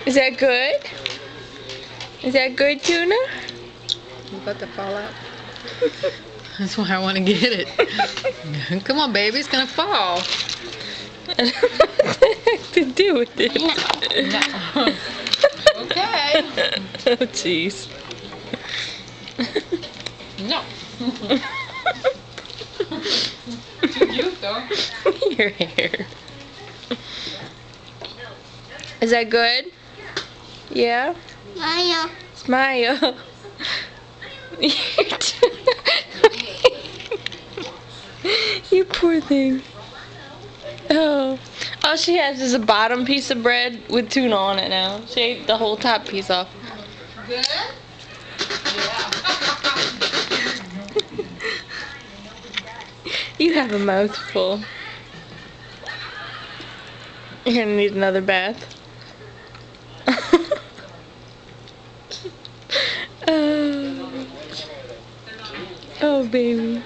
Is that good? Is that good, Tuna? You about to fall out? That's why I want to get it. Come on, baby, it's gonna fall. I don't know what the heck to do with it. No. Okay. Oh, jeez. No. Too cute, though. Your hair. Is that good? Yeah? Maya. Smile. You poor thing. Oh. All she has is a bottom piece of bread with tuna on it now. She ate the whole top piece off. Good? Yeah. You have a mouthful. You're gonna need another bath. Oh, baby.